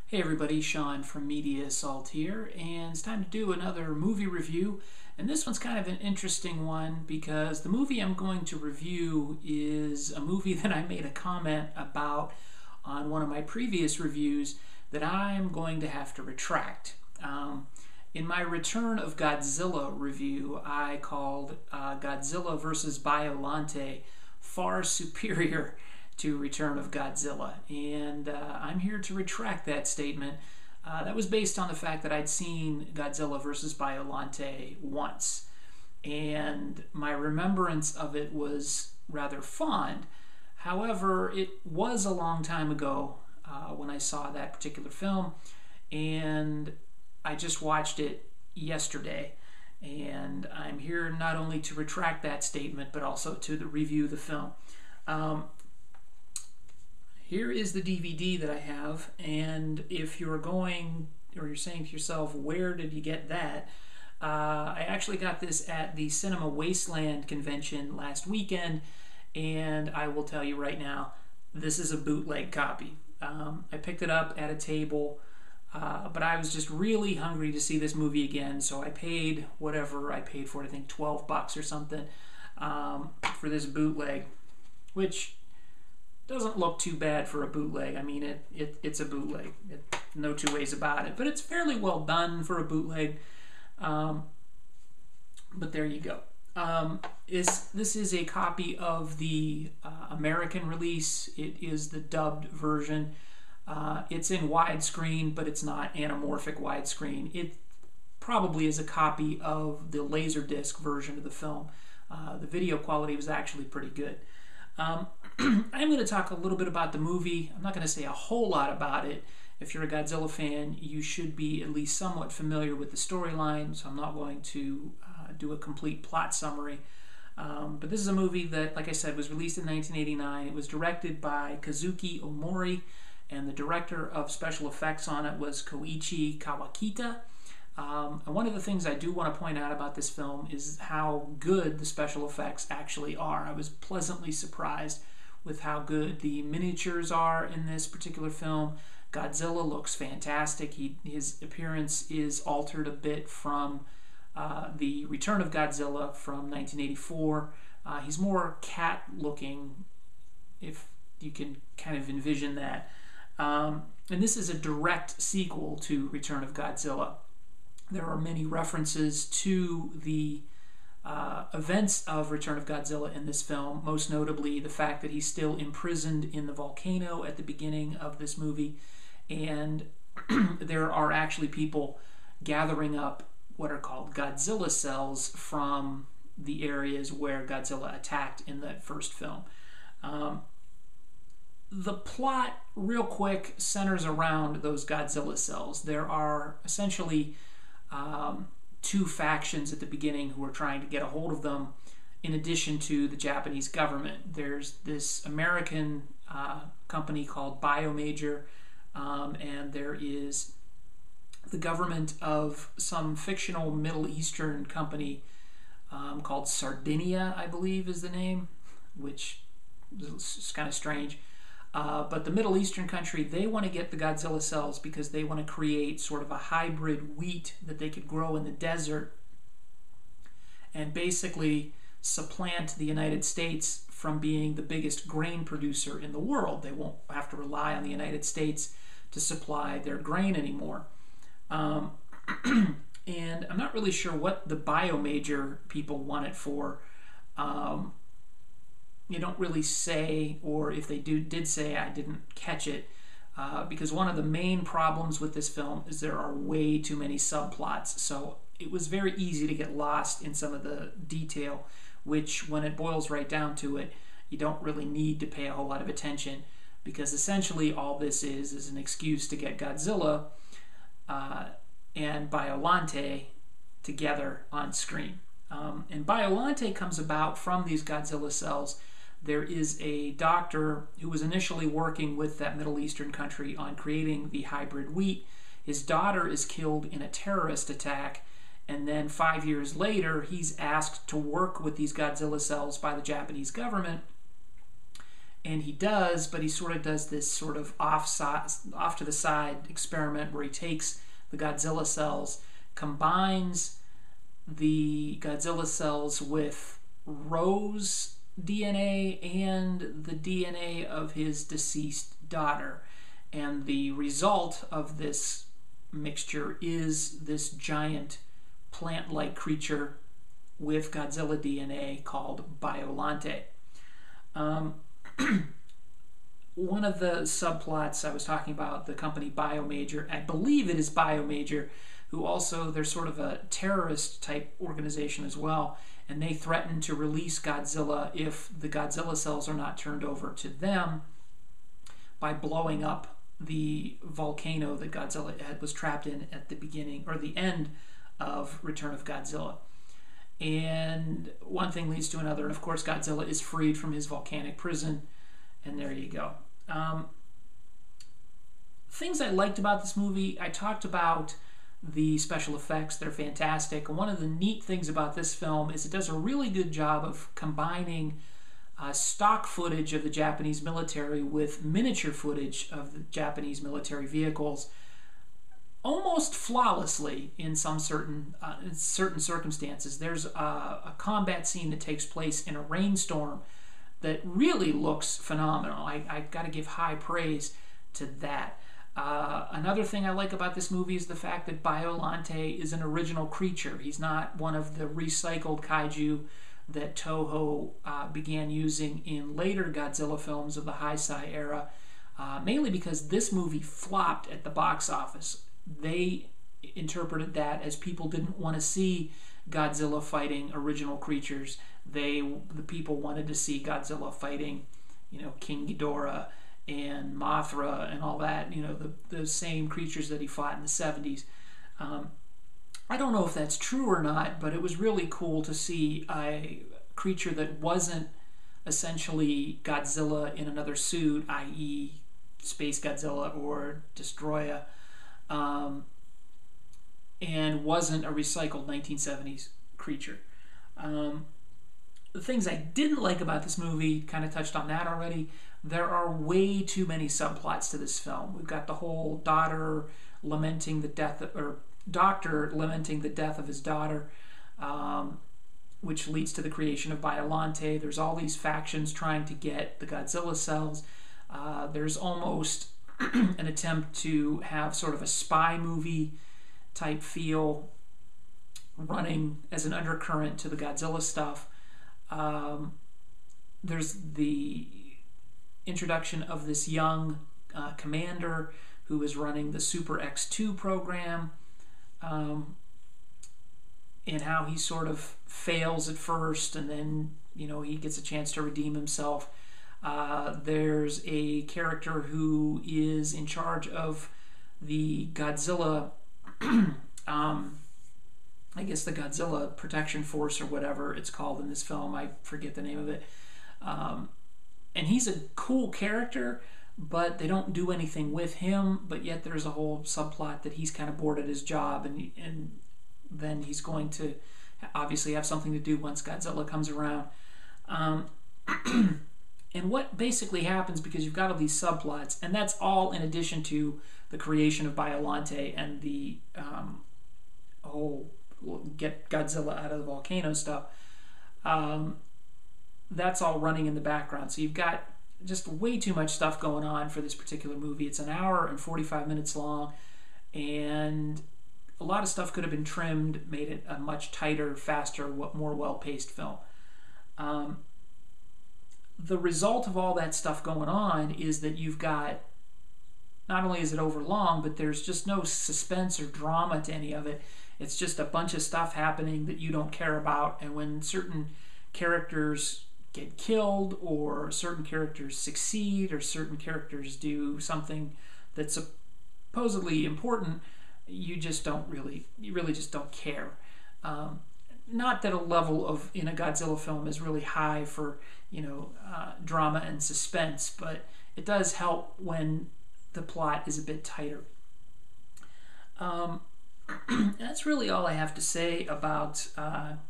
Hey everybody, Sean from Media Assault here, and it's time to do another movie review. And this one's kind of an interesting one because the movie I'm going to review is a movie that I made a comment about on one of my previous reviews that I'm going to have to retract. In my Return of Godzilla review, I called Godzilla vs. Biollante far superior to Return of Godzilla, and I'm here to retract that statement. That was based on the fact that I'd seen Godzilla vs. Biollante once, and my remembrance of it was rather fond. However, it was a long time ago when I saw that particular film, and I just watched it yesterday, and I'm here not only to retract that statement but also to review the film. Here is the DVD that I have, and if you're going, or you're saying to yourself, where did you get that? I actually got this at the Cinema Wasteland convention last weekend, and I will tell you right now, this is a bootleg copy. I picked it up at a table, but I was just really hungry to see this movie again, so I paid whatever I paid for it, I think $12 or something, for this bootleg, which doesn't look too bad for a bootleg. I mean, it's a bootleg. No two ways about it. But it's fairly well done for a bootleg. But there you go. This is a copy of the American release. It is the dubbed version. It's in widescreen, but it's not anamorphic widescreen. It probably is a copy of the Laserdisc version of the film. The video quality was actually pretty good. I'm going to talk a little bit about the movie. I'm not going to say a whole lot about it. If you're a Godzilla fan, you should be at least somewhat familiar with the storyline, so I'm not going to do a complete plot summary. But this is a movie that, like I said, was released in 1989. It was directed by Kazuki Omori, and the director of special effects on it was Koichi Kawakita. And one of the things I do want to point out about this film is how good the special effects actually are. I was pleasantly surprised with how good the miniatures are in this particular film. Godzilla looks fantastic. His appearance is altered a bit from the Return of Godzilla from 1984. He's more cat-looking, if you can kind of envision that. And this is a direct sequel to Return of Godzilla. There are many references to the events of Return of Godzilla in this film, most notably the fact that he's still imprisoned in the volcano at the beginning of this movie, and there are actually people gathering up what are called Godzilla cells from the areas where Godzilla attacked in that first film. The plot, real quick, centers around those Godzilla cells. There are essentially two factions at the beginning who are trying to get a hold of them, in addition to the Japanese government. There's this American company called Biollante, and there is the government of some fictional Middle Eastern company called Sardinia, I believe is the name, which is kind of strange. But the Middle Eastern country, they want to get the Godzilla cells because they want to create sort of a hybrid wheat that they could grow in the desert and basically supplant the United States from being the biggest grain producer in the world. They won't have to rely on the United States to supply their grain anymore. And I'm not really sure what the Biollante people want it for. You don't really say, or if they did say, I didn't catch it, because one of the main problems with this film is there are way too many subplots, so it was very easy to get lost in some of the detail, which when it boils right down to it, you don't really need to pay a whole lot of attention, because essentially all this is an excuse to get Godzilla and Biollante together on screen. And Biollante comes about from these Godzilla cells. There is a doctor who was initially working with that Middle Eastern country on creating the hybrid wheat. His daughter is killed in a terrorist attack, and then 5 years later, he's asked to work with these Godzilla cells by the Japanese government, And he does, but he sort of does this sort of off to the side experiment where he takes the Godzilla cells, combines the Godzilla cells with Rose DNA and the DNA of his deceased daughter. And the result of this mixture is this giant plant-like creature with Godzilla DNA called Biollante. One of the subplots I was talking about, the company Biomajor, I believe it is Biomajor, who also, they're sort of a terrorist type organization as well, and they threaten to release Godzilla if the Godzilla cells are not turned over to them by blowing up the volcano that Godzilla was trapped in at the beginning, or the end of Return of Godzilla. And one thing leads to another, and of course Godzilla is freed from his volcanic prison, and there you go. Things I liked about this movie, I talked about the special effects. They're fantastic. One of the neat things about this film is it does a really good job of combining stock footage of the Japanese military with miniature footage of the Japanese military vehicles almost flawlessly in some certain circumstances. There's a combat scene that takes place in a rainstorm that really looks phenomenal. I got to give high praise to that. Another thing I like about this movie is the fact that Biollante is an original creature. He's not one of the recycled kaiju that Toho began using in later Godzilla films of the Heisei era, mainly because this movie flopped at the box office. They interpreted that as people didn't want to see Godzilla fighting original creatures. The people wanted to see Godzilla fighting, King Ghidorah and Mothra and all that, the same creatures that he fought in the 70s. I don't know if that's true or not, but it was really cool to see a creature that wasn't essentially Godzilla in another suit, i.e. Space Godzilla or Destroya, and wasn't a recycled 1970s creature. The things I didn't like about this movie, kind of touched on that already. There are way too many subplots to this film. We've got the whole doctor lamenting the death of his daughter, which leads to the creation of Biollante. There's all these factions trying to get the Godzilla cells. There's almost an attempt to have sort of a spy movie type feel running as an undercurrent to the Godzilla stuff. There's the introduction of this young commander who is running the Super X2 program, and how he sort of fails at first, and then he gets a chance to redeem himself. There's a character who is in charge of the Godzilla, I guess the Godzilla Protection Force or whatever it's called in this film. I forget the name of it. And he's a cool character, but they don't do anything with him, but yet there's a whole subplot that he's kind of bored at his job, and then he's going to obviously have something to do once Godzilla comes around. And what basically happens, because you've got all these subplots, and that's all in addition to the creation of Biollante and the whole get Godzilla out of the volcano stuff, that's all running in the background. So you've got just way too much stuff going on for this particular movie. It's an hour and 45 minutes long, and a lot of stuff could have been trimmed, made it a much tighter, faster, more well-paced film. The result of all that stuff going on is that you've got, not only is it overlong, but there's just no suspense or drama to any of it. It's just a bunch of stuff happening that you don't care about, and when certain characters get killed, or certain characters succeed, or certain characters do something that's supposedly important, you really just don't care. Not that a level of in a Godzilla film is really high for drama and suspense, but it does help when the plot is a bit tighter. That's really all I have to say about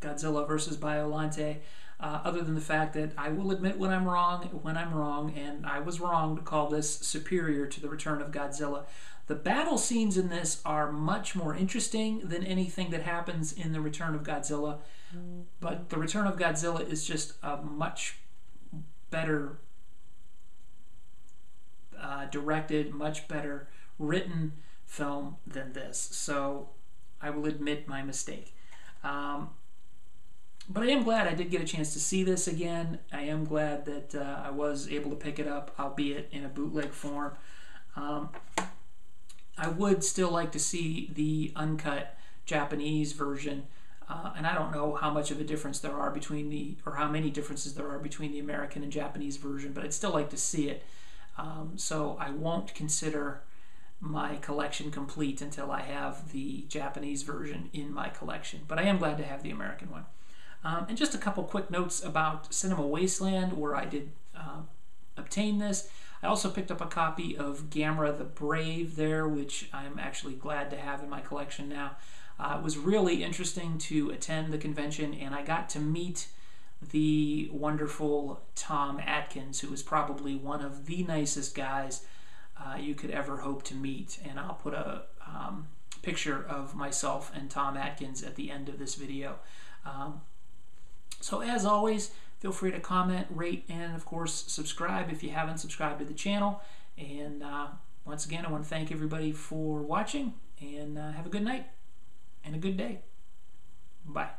Godzilla versus Biollante. other than the fact that I will admit when I'm wrong, and I was wrong to call this superior to The Return of Godzilla. The battle scenes in this are much more interesting than anything that happens in The Return of Godzilla, but The Return of Godzilla is just a much better directed, much better written film than this. So I will admit my mistake. But I am glad I did get a chance to see this again. I am glad that I was able to pick it up, albeit in a bootleg form. I would still like to see the uncut Japanese version, and I don't know how much of a difference there are between or how many differences there are between the American and Japanese version, but I'd still like to see it. So I won't consider my collection complete until I have the Japanese version in my collection, but I am glad to have the American one. And just a couple quick notes about Cinema Wasteland, where I did obtain this. I also picked up a copy of Gamera the Brave there, which I'm actually glad to have in my collection now. It was really interesting to attend the convention, and I got to meet the wonderful Tom Atkins, who is probably one of the nicest guys you could ever hope to meet. And I'll put a picture of myself and Tom Atkins at the end of this video. So as always, feel free to comment, rate, and of course subscribe if you haven't subscribed to the channel. And once again, I want to thank everybody for watching, and have a good night and a good day. Bye.